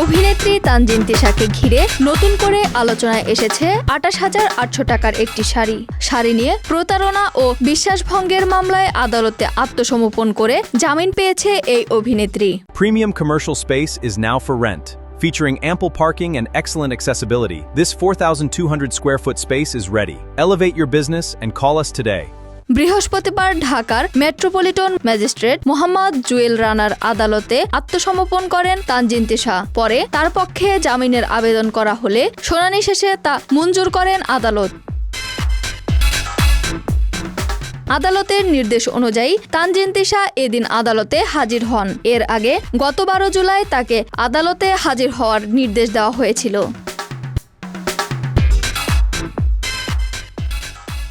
অভিনেত্রী তানজিন তিশাকে ঘিরে নতুন করে আলোচনায় এসেছে ২৮,৮০০ টাকার একটি শাড়ি নিয়ে প্রতারণা ও বিশ্বাসভঙ্গের মামলায় আদালতে আত্মসমর্পণ করে জামিন পেয়েছে এই অভিনেত্রী। Premium commercial space is now for rent. Featuring ample parking and excellent accessibility, this 4,200 square foot space is ready. Elevate your business and call us today. বৃহস্পতিবার ঢাকার মেট্রোপলিটন ম্যাজিস্ট্রেট মোহাম্মদ জুয়েল রানার আদালতে আত্মসমর্পণ করেন তানজিন তিশা। পরে তার পক্ষে জামিনের আবেদন করা হলে শুনানি শেষে তা মঞ্জুর করেন আদালত। আদালতের নির্দেশ অনুযায়ী তানজিন তিশা এদিন আদালতে হাজির হন। এর আগে গত ১২ জুলাই তাকে আদালতে হাজির হওয়ার নির্দেশ দেওয়া হয়েছিল।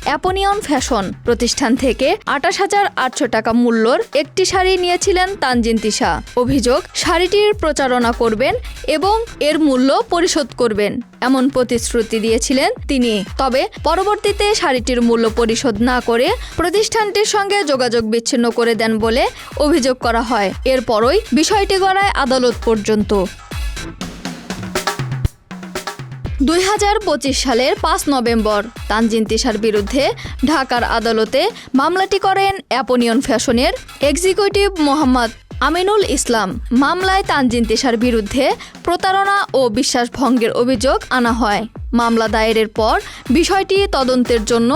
অ্যাপোনিয়ন ফ্যাশন প্রতিষ্ঠান থেকে ২৮,৮০০ টাকা মূল্যর একটি শাড়ি নিয়েছিলেন তানজিন তিশা। অভিযোগ, শাড়িটির প্রচারণা করবেন এবং এর মূল্য পরিশোধ করবেন এমন প্রতিশ্রুতি দিয়েছিলেন তিনি। তবে পরবর্তীতে শাড়িটির মূল্য পরিশোধ না করে প্রতিষ্ঠানটির সঙ্গে যোগাযোগ বিচ্ছিন্ন করে দেন বলে অভিযোগ করা হয়। এরপরই বিষয়টি গড়ায় আদালত পর্যন্ত। ২০২৫ সালের ৫ নভেম্বর তানজিন তিশার বিরুদ্ধে ঢাকার আদালতে মামলাটি করেন অ্যাপোনিয়ন ফ্যাশনের এক্সিকিউটিভ মোহাম্মদ আমিনুল ইসলাম। মামলায় তানজিন তিশার বিরুদ্ধে প্রতারণা ও বিশ্বাসভঙ্গের অভিযোগ আনা হয়। মামলা দায়েরের পর বিষয়টি তদন্তের জন্য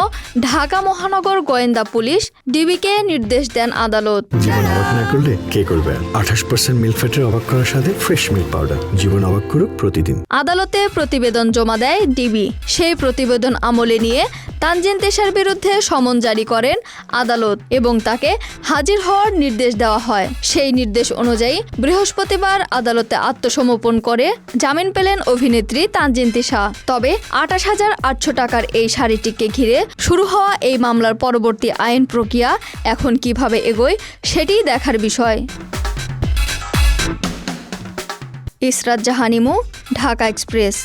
ঢাকা মহানগর গোয়েন্দা পুলিশ ডিবিকে নির্দেশ দেন আদালত। জীবন অবাক না করলে কে করবে? ২৮% মিল্ক ফ্যাটের অবাক করার সাথে ফ্রেশ মিল্ক পাউডার। জীবন অবাক করুক প্রতিদিন। আদালতে প্রতিবেদন জমা দেয় ডিবি। সেই প্রতিবেদন আমলে নিয়ে তানজিন তিশার বিরুদ্ধে সমন জারি করেন আদালত এবং তাকে হাজির হওয়ার নির্দেশ দেওয়া হয়। সেই নির্দেশ অনুযায়ী বৃহস্পতিবার আদালতে আত্মসমর্পণ করে জামিন পেলেন অভিনেত্রী তানজিন তিশা। তবে ২৮,৮০০ টাকার এই শাড়িটিকে ঘিরে শুরু হওয়া এই মামলার পরবর্তী আইন প্রক্রিয়া এখন কিভাবে এগোয় সেটিই দেখার বিষয়। ইসরাত জাহান ইমু, ঢাকা এক্সপ্রেস।